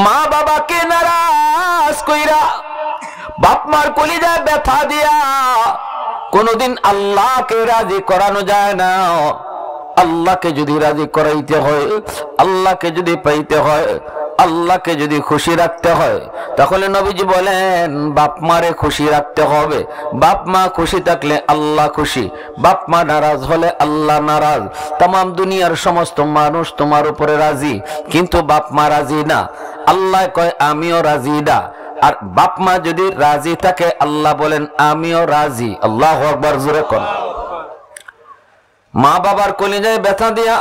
মা বাবাকে নারাজ কইরা বাপ মার কলিজায় ব্যথা দিয়া কোনদিন আল্লাহকে রাজি করানো যায় না। আল্লাহকে যদি রাজি করাইতে হয়, আল্লাহকে যদি পাইতে হয়, আল্লাহকে যদি খুশি রাখতে হয়, তাহলে নবীজি বলেন বাপ মারে খুশি রাখতে হবে। বাপ মা খুশি থাকলে আল্লাহ খুশি, বাপ মা নারাজ হলে আল্লাহ নারাজ। তাম দুনিয়ার সমস্ত মানুষ তোমার উপরে রাজি, কিন্তু বাপ মা রাজি না। আল্লাহ কয় আমিও রাজি না। আর বাপ মা যদি রাজি থাকে আল্লাহ বলেন আমিও রাজি। আল্লাহু আকবার, জোরে কোন। মা বাবার কলিজায় ব্যথা দিয়া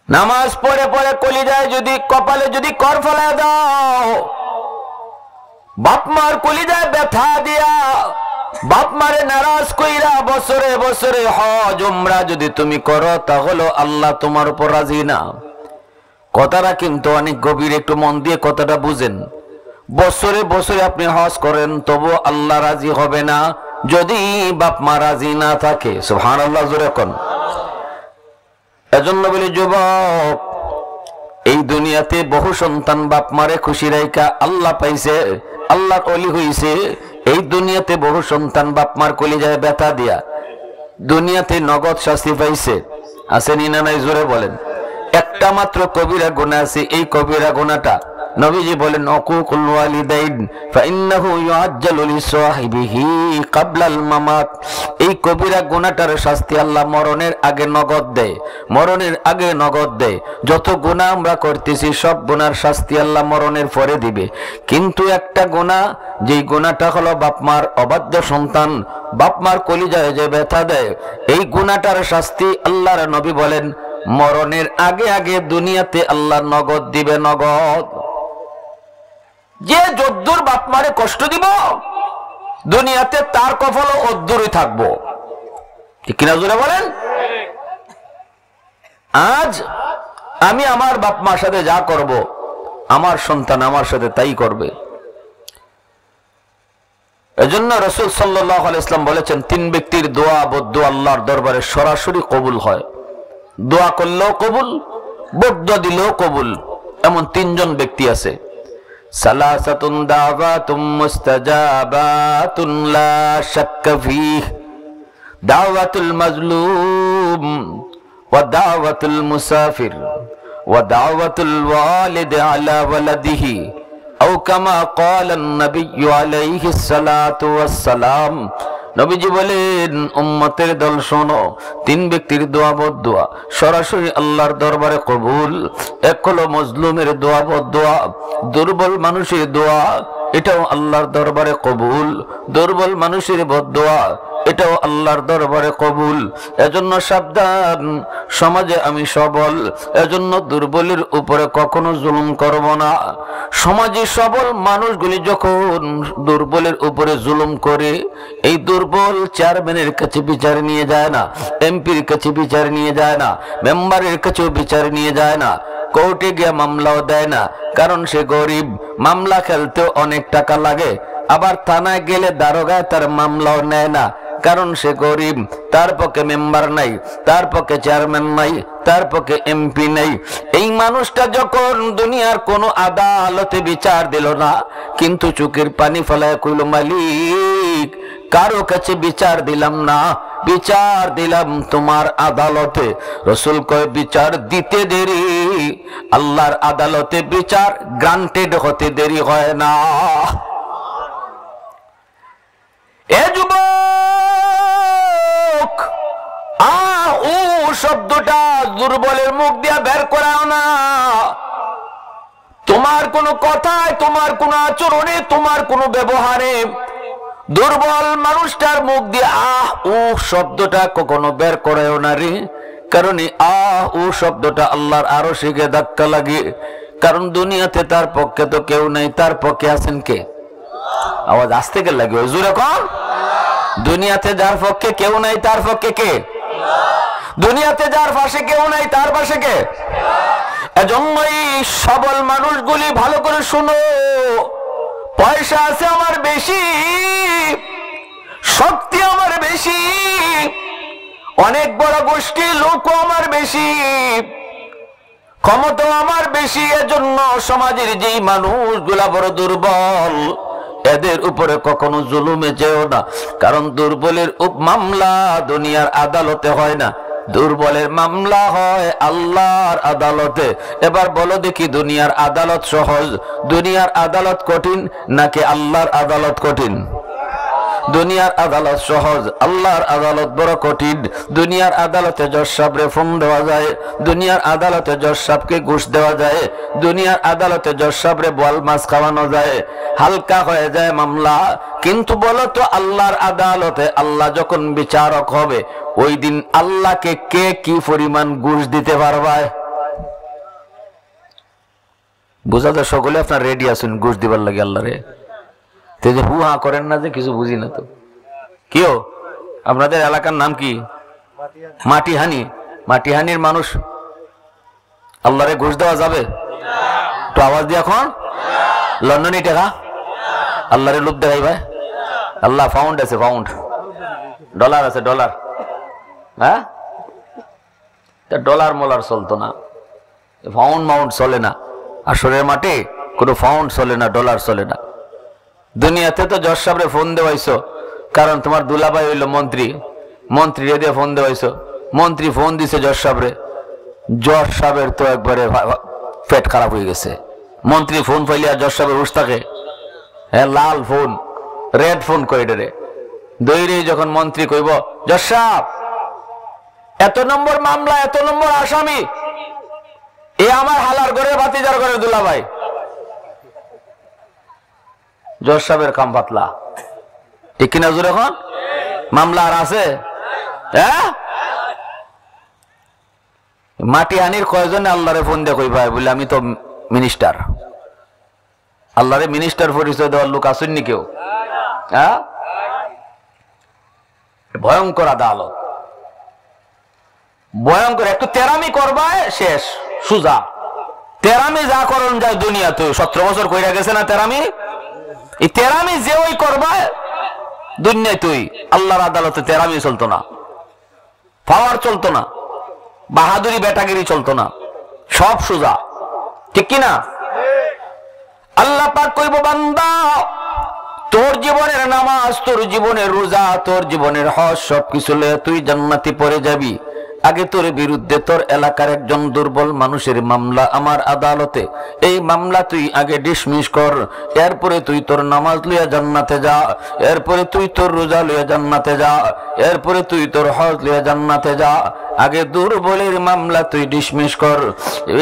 নামাজ পড়ে পড়ে কলিজায় যদি কপালে যদি কর ফেলায় দাও, বাপ মার কলিজায় ব্যথা দিয়া বাপ মারে নারাজ কইরা বছরে বছরে হজ উমরা যদি তুমি করো, তাহলে আল্লাহ তোমার উপর রাজি না। কথাটা কিন্তু অনেক গভীর, একটু মন দিয়ে কথাটা বুঝেন। বছরে বছরে আপনি হজ করেন, তবু আল্লাহ রাজি হবে না যদি বাপ মা রাজি না থাকে। সুবহানাল্লাহ, জোরে কোন। এজন্য বলি যুবক, এই দুনিয়াতে বহু সন্তান বাপ মারে খুশি রাইকা আল্লাহ পাইছে, আল্লাহর ওলি হইছে। এই দুনিয়াতে বহু সন্তান বাপ মার কলিজায় ব্যথা দিয়া দুনিয়াতে নগদ শাস্তি পাইছে। আসেনি না নাই, জোরে বলেন। একটা মাত্র কবিরা গুনাহ আছে, এই কবিরা গুনাহটা নবীজি বলেন উকুকুল ওয়ালিদাইন ফাইন্নাহু ইউআজ্জালু লিসাহিবিহি ক্বাবলাল মামাত। এই কবিরা গুনাহটার শাস্তি আল্লাহ মরণের আগে নগদ দেয়, মরণের আগে নগদ দেয়। যত গুনাহ আমরা করতেছি সব গুনার শাস্তি আল্লাহ মরণের পরে দিবে, কিন্তু একটা গুনাহ, যেই গুনাহটা হলো বাপ মার অবাধ্য সন্তান বাপ মার কলিজায় যে ব্যথা দেয়, এই গুনাহটার শাস্তি আল্লাহর নবী বলেন মরণের আগে আগে দুনিয়াতে আল্লাহ নগদ দিবে, নগদ। যে যদ্দুর বাপ মারে কষ্ট দিব দুনিয়াতে তার কফল অদ্দুরই থাকবো, ঠিক কিনা জোরে বলেন। আজ আমি আমার বাপ মার সাথে যা করব, আমার সন্তান আমার সাথে তাই করবে। এজন্য রাসূল সাল্লাল্লাহু আলাইহি ওয়াসাল্লাম বলেছেন তিন ব্যক্তির দোয়া বদদুয়া আল্লাহর দরবারে সরাসরি কবুল হয়। দোয়া করলেও কবুল, বদদুয়া দিলেও কবুল। এমন তিনজন ব্যক্তি আছে। সালাসাতুন দাওয়াতুম মুস্তাজাবাতুন লা শাক্কা ফীহ, দাওয়াতুল মাজলুম ওয়া দাওয়াতুল মুসাফির ওয়া দাওয়াতুল ওয়ালিদ আলা ওয়ালাদিহি আও কামা ক্বালা an-নাবিয়্যু আলাইহিস সালাতু ওয়াস সালাম। নবীজি বলেন উম্মতের দল শোনো, তিন ব্যক্তির দোয়া বদদুয়া সরাসরি আল্লাহর দরবারে কবুল। এক হলো মজলুমের দোয়া বদদুয়া, দুর্বল মানুষের দোয়া, এটাও আল্লাহর দরবারে কবুল। দুর্বল মানুষের বদদুয়া এটাও আল্লাহর দরবারে কবুল। এজন্য সাবধান, সমাজে আমি সবল, এজন্য দুর্বলের উপরে কখনো জুলুম করব না। সমাজে সবল মানুষগুলি যখন দুর্বলের উপরে জুলুম করে, এই দুর্বল চেয়ারম্যানের কাছে বিচার নিয়ে যায় না, এমপির কাছে বিচার নিয়ে যায় না, মেম্বারের কাছেও বিচার নিয়ে যায় না, কোর্টে গিয়ে মামলাও দেয় না, কারণ সে গরিব, মামলা খেলতেও অনেক টাকা লাগে। আবার থানায় গেলে দারোগায় তার মামলাও নেয় না, কারণ সে গরিব, তার পক্ষে মেম্বার নাই, তার পক্ষে চেয়ারম্যান নাই, তার পক্ষে এমপি নেই। এই মানুষটা যখন দুনিয়ার কোনো আদালতে বিচার দিল না, কিন্তু চোখের পানি ফেলায় কইল মালিক কারো কাছে বিচার দিলাম না, বিচার দিলাম তোমার আদালতে। রাসূল কয় বিচার দিতে দেরি, আল্লাহর আদালতে বিচার গ্রান্টেড হতে দেরি হয় না। এ যুবক, ও শব্দটা দুর্বলের মুখ দিয়া বের করাও না। তোমার কোনো কথায়, তোমার কোনো আচরণে, তোমার কোনো ব্যবহারে দুর্বল মানুষটার মুখ দিয়ে ও শব্দটা কখনো বের করাও না রে। কারণ ও শব্দটা আল্লাহর আরশে গিয়ে ধাক্কা লাগে। কারণ দুনিয়াতে তার পক্ষে তো কেউ নাই, তার পক্ষে আছেন কে? আওয়াজ আসতে কে লাগে জোরে কর। দুনিয়াতে যার পক্ষে কেউ নাই তার পক্ষে কে? দুনিয়াতে যার পাশে কেউ নাই তার পাশে কে? এজন্যই সবল মানুষগুলি ভালো করে শুনো, পয়সা আছে আমার বেশি, শক্তি আমার বেশি, অনেক বড় গোষ্ঠী লোক আমার বেশি, ক্ষমতা আমার বেশি, এজন্য সমাজের যেই মানুষগুলা বড় দুর্বল, এদের উপরে কখনো জুলুমে যেও না। কারণ দুর্বলের মামলা দুনিয়ার আদালতে হয় না, দুর্বলের মামলা হয় আল্লাহর আদালতে। এবার বলো দেখি, দুনিয়ার আদালত সহজ, দুনিয়ার আদালত কঠিন নাকি আল্লাহর আদালত কঠিন? দুনিয়ার আদালত সহজ, আল্লাহর আদালত বড় কঠিন। দুনিয়ার আদালতে জজ সাহেবরে ফোন দেওয়া যায়, দুনিয়ার আদালতে জজ সাহেবকে ঘুষ দেওয়া যায়, দুনিয়ার আদালতে জজ সাহেবরে বোয়াল মাছ খাওয়ানো যায়, হালকা হয়ে যায় মামলা। কিন্তু বলো তো, আল্লাহর আদালতে আল্লাহ যখন বিচারক হবে, ওই দিন আল্লাহকে কে কি পরিমাণ ঘুষ দিতে পারবে? বুঝা যায় সকলে আপনার রেডি আছেন ঘুষ দিবার লাগে আল্লাহরে? যে হু হা করেন না, যে কিছু বুঝি না তো। কেউ আপনাদের এলাকার নাম কি? মাটিহানি। মাটিহানির মানুষ আল্লাহরে ঘুষ দেওয়া যাবে? তো আওয়াজ দিয়ে এখন লন্ডনে টাকা আল্লাহরে লোভ দেখাই ভাই। আল্লাহ পাউন্ড আছে, পাউন্ড, ডলার আছে, ডলার। হ্যাঁ, ডলার মোলার চলতো না, পাউন্ড মাউন্ড চলে না। আসরের মাঠে কোনো পাউন্ড চলে না, ডলার চলে না। দুনিয়াতে তো জজ সাহেবরে ফোন দেওয়াইছো, কারণ তোমার দুলাভাই হইল মন্ত্রী, মন্ত্রী দিয়ে ফোন দেওয়াইছো, মন্ত্রী ফোন দিছে জজ সাহেবরে, জজ সাহেবের তো একবারে পেট খারাপ হয়ে গেছে। মন্ত্রী ফোন পাইলে আর জজ সাহেবের হুশ থাকে? হ্যাঁ, লাল ফোন, রেড ফোন করিডরে দৈরে যখন মন্ত্রী কইব, জজ সাহেব এত নম্বর মামলা, এত নম্বর আসামি, এ আমার হালার ঘরে ভাতিজার ঘরে দুলাভাই। জজ সাহেবের কাম পাতলা, ঠিক কিনা জোর? এখন মামলা আর আছে? হ্যাঁ, মাটিহানির কয়জনে আল্লাহরে ফোন দিয়ে কই ভাই বলে, আমি তো মিনিস্টার। আল্লাহরে মিনিস্টার পরিচয় দেওয়ার লোক আসেননি কেউ? হ্যাঁ, ভয়ঙ্কর আদালত, ভয়ঙ্কর। একটু তেরামি করবা শেষ সুজা। তেরামি যা করন যায় দুনিয়াতে, 17 বছর কইরা গেছে না তেরামি। এই তেরামি যে ওই করবা দুনিয়ায়, তুই আল্লাহর আদালতে তেরামি চলতো না, পাওয়ার চলতো না, বাহাদুরি বেটাগিরি চলতো না, সব সোজা, ঠিক কিনা? আল্লাহ পাক কইব, বান্দা তোর জীবনের নামাজ, তোর জীবনের রোজা, তোর জীবনের হজ সবকিছু লয়ে তুই জান্নাতি পড়ে যাবি। আগে তোর বিরুদ্ধে তোর এলাকার একজন দুর্বল মানুষের মামলা আমার আদালতে, এই মামলা তুই আগে ডিসমিস কর, এরপরে তুই তোর নামাজ লইয়া জান্নাতে যা, এরপরে তুই তোর রোজা লইয়া জান্নাতে যা, এরপরে তুই তোর হজ লইয়া জান্নাতে যা। আগে দুর্বলের মামলা তুই ডিসমিস কর।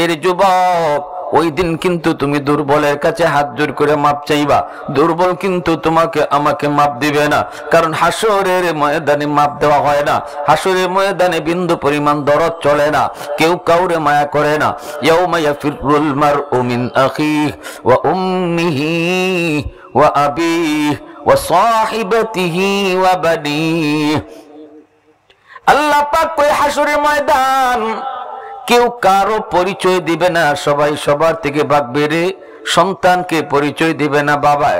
এর যুবক, ওই দিন কিন্তু তুমি দুর্বলের কাছে হাত জোর করে মাপ চাইবা, দুর্বল কিন্তু তোমাকে আমাকে মাপ দিবে না। কারণ হাসরের ময়দানে মাপ দেওয়া হয় না, হাসরের ময়দানে বিন্দু পরিমাণ দরদ চলে না, কেউ কাউরে মায়া করে না। ইয়াউমা ইয়াফিরুল মারউ মিন আখিহি ওয়া উম্মিহি ওয়া আবিহি ওয়া সাহিবাতিহি ওয়া বানিহি। আল্লাহ পাক কই, হাসরের ময়দান কেউ কারো পরিচয় দিবে না, সবাই সবার থেকে ভাগবে রে। সন্তানকে পরিচয় দিবে না বাবা,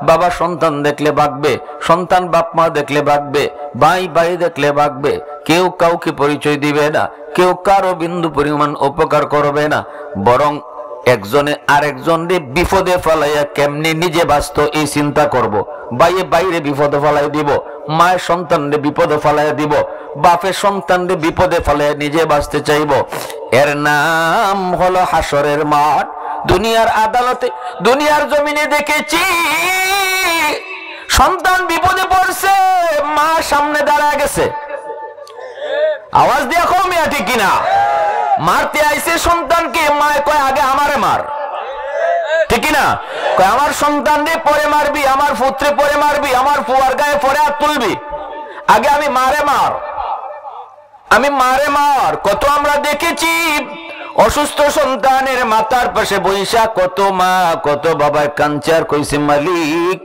বাবা সন্তান দেখলে ভাগবে, সন্তান বাপ মা দেখলে ভাগবে, ভাই ভাই দেখলে ভাগবে। কেউ কাউকে পরিচয় দিবে না, কেউ কারো বিন্দু পরিমাণ উপকার করবে না, বরং একজনে আরেকজনকে বিপদে ফেলাইয়া কেমনে নিজে বাঁচত এই চিন্তা করব। ভাইয়ে বাইরে বিপদে ফেলাই দিব, মায়ের সন্তানরে বিপদে ফেলাই দিব, বাপের সন্তানরে বিপদে ফেলাইয়া নিজে বাঁচতে চাইব। এর নাম হলো হাসরের মাঠ। দুনিয়ার আদালতে, দুনিয়ার জমিনে দেখেছি সন্তান বিপদে পড়ছে, মা সামনে দাঁড়ায় গেছে, আওয়াজ দিয়া কমিয়া, ঠিক কিনা? মারতে আইছে সন্তানকে, মায় কয় আগে আমারে মার, ঠিক কিনা? কয় আমার সন্তান রে পরে মারবি, আমার পুত্রে পরে মারবি, আমার ফুয়ার গায়ে পরে হাত তুলবি, আগে আমি মারে মার, আমি মারে মার। কত আমরা দেখেছি অসুস্থ সন্তানের মাথার পাশে বৈশা কত মা কত বাবা কাঞ্চার কইছে, মালিক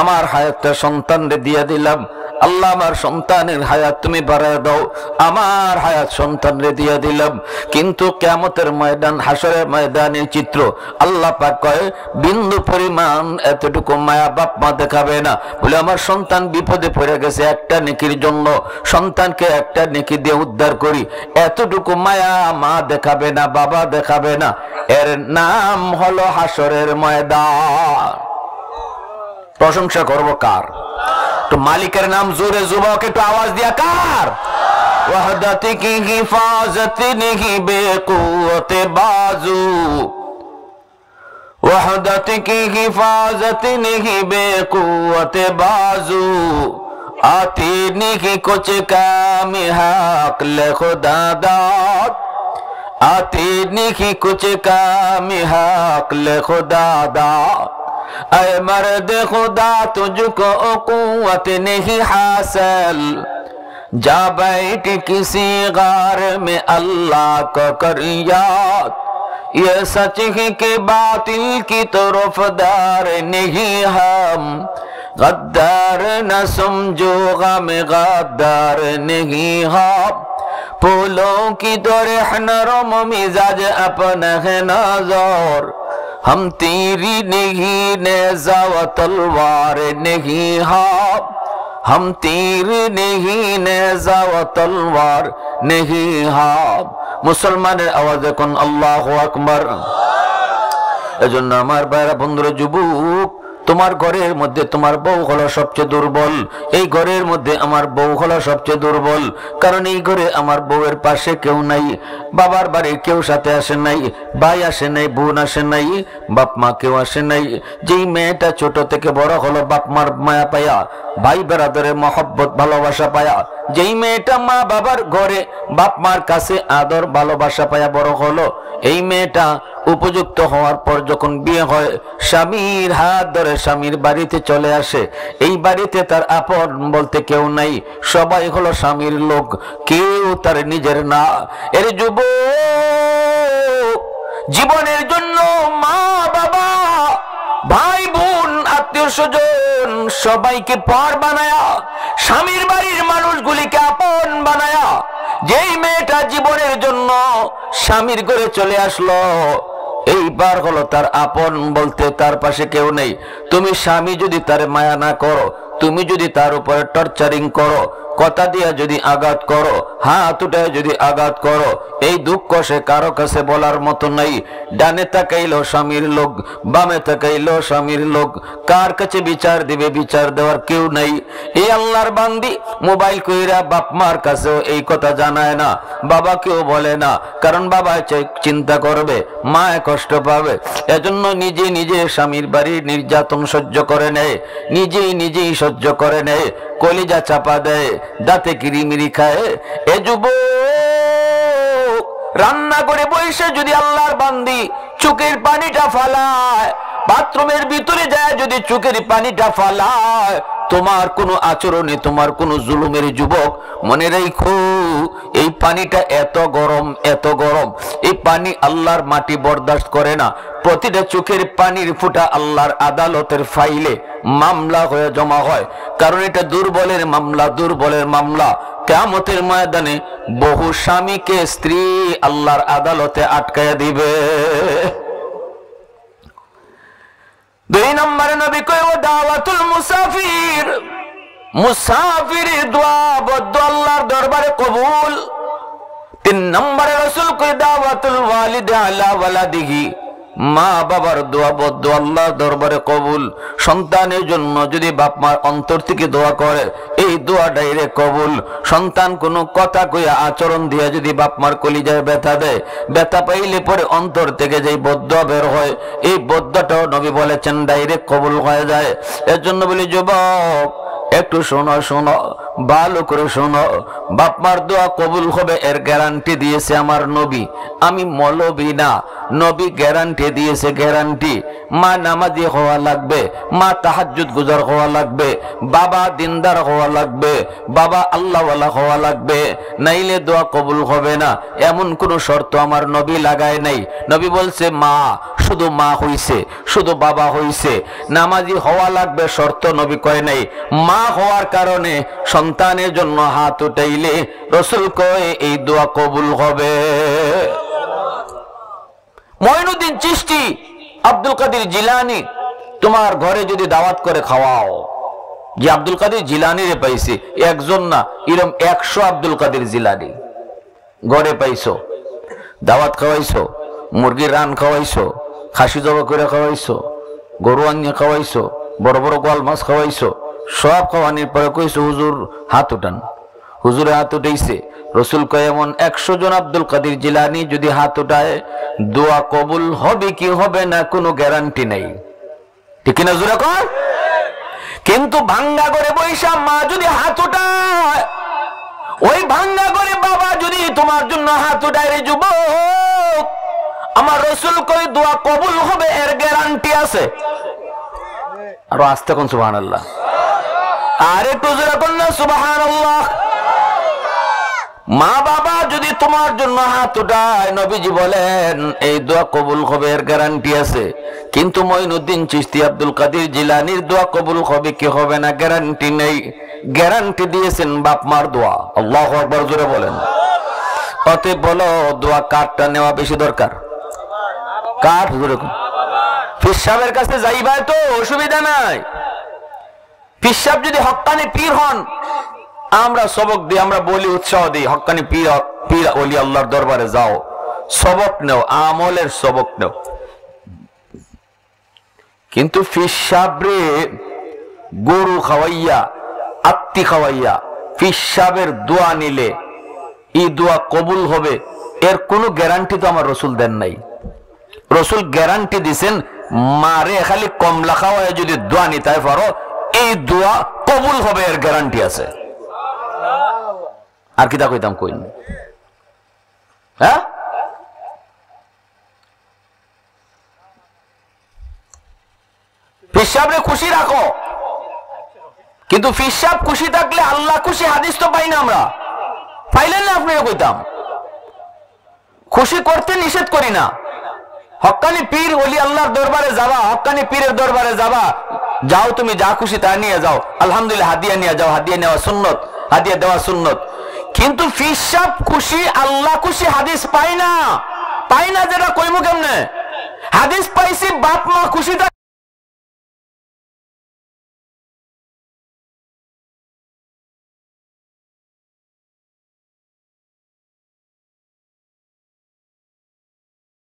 আমার হায়াতটা সন্তান রে দিয়া দিলাম, আল্লাহ আমার সন্তানের হায়াত তুমি বাড়ায় দাও, আমার হায়াত সন্তানরে দিয়ে দিলাম। কিন্তু কিয়ামতের ময়দান, হাসরের ময়দানের চিত্র আল্লাহ পাক কয় বিন্দু পরিমাণ এতটুকু মায়া বাপ মা দেখাবে না। বলে আমার সন্তান বিপদে পড়ে গেছে, একটা নেকির জন্য সন্তানকে একটা নেকি দিয়ে উদ্ধার করি, এতটুকু মায়া মা দেখাবে না, বাবা দেখাবে না। এর নাম হলো হাসরের ময়দান। প্রশংসা করব কার? তো মালিকের নাম জোরে যুবক একটু আওয়াজ দিয়া কার? ওয়াহদাতি কি হিফাজত নেহি বেকুওয়াতে বাজু, ওয়াহদাতি কি হিফাজত নেহি বেকুওয়াতে বাজু, आती नहीं कुछ काम हक ले खुदा दाद, आती नहीं कुछ काम हक ले खुदा दाद। ऐ मर्द खुदा तुझको कुव्वत नहीं हासिल, जा बैठ किसी गार में अल्लाह को कर याद। ये सच है कि बातिल की तरफदार नहीं हम, गद्दार न समझो गम गद्दार नहीं हम। फूलों की तरह नरम मिजाज अपना है नजर, हम तेरी नहीं नेज़ा व तलवार नहीं हम, हम तीर नहीं नेज़ा व तलवार नहीं हम। मुसलमाনের আওয়াজে কোন আল্লাহু আকবার। এজন্য আমার ভাইরা বন্ধুরা যুবক, তোমার ঘরের মধ্যে তোমার বউ হলো সবচেয়ে দুর্বল। এই ঘরের মধ্যে আমার বউ হলো সবচেয়ে দুর্বল, কারণ এই ঘরে আমার বউয়ের পাশে কেউ নাই, বাবার বাড়ি কেউ সাথে আসে নাই, ভাই আসে নাই, বোন আসে নাই, বাপ মা কেউ আসে নাই। যেই মেয়েটা ছোট থেকে বড় হলো বাপ মার মায়া পায়া, ভাই বেরাদরের মহব্বত ভালোবাসা পায়া, যেই মেয়েটা মা বাবার ঘরে বাপ মার কাছে আদর ভালোবাসা পায়া বড় হলো, এই মেয়েটা উপযুক্ত হওয়ার পর যখন বিয়ে হয় স্বামীর হাত ধরে স্বামীর বাড়িতে চলে আসে। এই বাড়িতে তার আপন বলতে কেউ নাই, সবাই হলো স্বামীর লোক, কেউ তার নিজের না। এর যুবক, জীবনের জন্য মা বাবা ভাই বোন আত্মীয় স্বজন সবাইকে পর বানায়া, স্বামীর বাড়ির মানুষগুলিকে আপন বানায়া, যেই মেয়েটা জীবনের জন্য স্বামীর ঘরে চলে আসলো, এইবার হলো তার আপন বলতে তার পাশে কেউ নেই। তুমি স্বামী যদি তার মায়া না করো, তুমি যদি তার উপরে টর্চারিং করো, কথা দিয়া যদি আঘাত করো, হাত উঠায় যদি আঘাত করো, এই দুঃখ সে কারো কাছে বলার মতো নাই। ডানে তাকাইলো স্বামীর লোক, বামে তাকাইলো স্বামীর লোক, কার কাছে বিচার দিবে? বিচার দেওয়ার কেউ নাই। এই আল্লাহর বান্দি মোবাইল কইরা বাপ মার কাছেও এই কথা জানায় না, বাবাকেও বলে না, কারণ বাবা চিন্তা করবে, মা কষ্ট পাবে। এজন্য নিজে নিজে স্বামীর বাড়ির নির্যাতন সহ্য করে নেয়, নিজেই সহ্য করে নেয়, কলিজা চাপা দেয়, দাঁতে কিরিমিরি খায়। এ যুবক, রান্না করে বসে যদি আল্লাহর বান্দি চোখের পানিটা ফালায়, বাথরুমের ভিতরে যায় যদি চোখের পানিটা ফালায়, তোমার কোনো আচরণে তোমার কোনো জুলুমের যুবক মনে রাখো, এই পানিটা এত গরম, এত গরম, এই পানি আল্লাহর মাটি বরদাস্ত করে না। প্রতিটা চোখের পানির ফুটা আল্লাহর আদালতের ফাইলে মামলা হয়ে জমা হয়, কারণ এটা দুর্বলের মামলা, দুর্বলের মামলা। কিয়ামতের ময়দানে বহু স্বামীকে স্ত্রী আল্লাহর আদালতে আটকায়া দিবে। 2 নম্বরে নবী কয় ও দাওয়াতুল মুসাফির, মুসাফিরের দোয়া বদ্ধ আল্লাহর দরবারে কবুল। 3 নম্বরে রাসূল কয় দাওয়াতুল ওয়ালিদ আলা ওয়ালাদিহি, মা বাবার দোয়া বদ্ধ আল্লাহর দরবারে কবুল। সন্তানের জন্য যদি বাপ মার অন্তর থেকে দোয়া করে, এই দোয়া ডাইরেক্ট কবুল। সন্তান কোনো কথা কইয়া আচরণ দিয়া যদি বাপ মার কলিজায় ব্যথা দেয়, ব্যথা পাইলে পরে অন্তর থেকে যেই বদ্দুয়া বের হয়, এই বদ্দুয়াটাও নবী বলেছেন ডাইরেক্ট কবুল হয়ে যায়। এর জন্য বলি যুবক, একটু শোনো, শোনো, ভালো করে শোনো, বাপ মার দোয়া কবুল হবে এর গ্যারান্টি দিয়েছে আমার নবী। আমি মৌলবী না, নবী গ্যারান্টি দিয়েছে, গ্যারান্টি। মা নামাজি হওয়া লাগবে, মা তাহাজ্জুদ গুজার হওয়া লাগবে, বাবা দিনদার হওয়া লাগবে, বাবা আল্লাহওয়ালা হওয়া লাগবে, নাইলে দোয়া কবুল হবে না। এমন কোন শর্ত আমার নবী লাগায় নাই। নবী বলছে মা শুধু মা হইছে, শুধু বাবা হইছে, নামাজি হওয়া লাগবে শর্ত নবী কয় নাই। মা হওয়ার কারণে সন্তানের জন্য হাত উঠাইলে রাসূল কয় এই দোয়া কবুল হবে। মঈনুদ্দিন চিশতি, আব্দুল কাদের জিলানী তোমার ঘরে যদি দাওয়াত করে খাওয়াও, যে আব্দুল কাদের জিলানী রে পাইছে, একজন না এরকম 100 আব্দুল কাদের জিলানী ঘরে পাইছো, দাওয়াত খাওয়াইছো, মুরগির রান খাওয়াইছো, খাসি জবা করে খাওয়াইছো, গরু আনিয়ে খাওয়াইছো, বড় বড় গোয়াল মাছ খাওয়াইছো, সব খাওয়ানির পরে কইছো হুজুর হাত উঠান। হুজুরে হাত উঠাইছে। রাসূল কয় এমন 100 জন আব্দুল কাদের জিলানী যদি হাত উঠায় দোয়া কবুল হবে কি হবে না কোনো গ্যারান্টি নাই, ঠিক কিনা জোরে কর। কিন্তু ভাঙ্গা করে বৈশা মা যদি হাত উঠায়, ওই ভাঙ্গা করে বাবা যদি তোমার জন্য হাত উঠায় রে যুবক, আমার রাসূল কই দোয়া কবুল হবে এর গ্যারান্টি আছে। আরো আস্তে কোন সুবহানাল্লাহ, আর একটু জোরে কোন না সুবহানাল্লাহ। মা বাবা যদি তোমার জন্য হাত উঠায় নবীজি বলেন এই দোয়া কবুল হবে এর গ্যারান্টি আছে। কিন্তু মঈনুদ্দিন চিশতি আব্দুল কাদের জিলানীর দোয়া কবুল হবে কি হবে না গ্যারান্টি নেই। গ্যারান্টি দিয়েছেন বাপ মার দোয়া। আল্লাহু আকবার জোরে বলেন। অতএব বলো দোয়া কারটা নেওয়া বেশি দরকার? কার? জোরে পীর সাহেবের কাছে যাইবা তো অসুবিধা নাই। পীর সাহেব যদি হক্কানি পীর হন, আমরা সবক দিই, আমরা বলি, উৎসাহ দিই, হক্কানি পীর পীর ওলি আল্লাহর দরবারে যাও, সবক নেও, আমলের সবক নেও। কিন্তু পীর সাহেবরে গরু খাওয়াইয়া, আত্তি খাওয়াইয়া পীর সাহেবের দোয়া নিলে এই দোয়া কবুল হবে এর কোনো গ্যারান্টি তো আমার রাসূল দেন নাই। রাসূল গ্যারান্টি দিছেন মারে খালি কমলা খাওয়ায় যদি দোয়া নিতে পারো এই দোয়া কবুল হবে এর গ্যারান্টি আছে। আর কি তা কইতাম কইন? হ্যাঁ, পীর সাহেবরে খুশি রাখো, কিন্তু পীর সাহেব খুশি থাকলে আল্লাহ খুশি হাদিস তো পাই না আমরা। পাইলেন না? আপনি কইতাম খুশি করতে নিষেধ করি না। হক্কানি পীর ওলি আল্লাহর দরবারে যাবা, হক্কানি পীরের দরবারে যাবা, যাও তুমি যা খুশি তা নিয়ে যাও, আলহামদুলিল্লাহ হাদিয়া নিয়ে যাও, হাদিয়া নেওয়া সুন্নত, হাদিয়া দেওয়া সুন্নত। কিন্তু পীর সাহেব খুশি আল্লাহ খুশি হাদিস পাই না। পাই না যেটা কইমু কেমনে? হাদিস পাইছি বাপ মা খুশি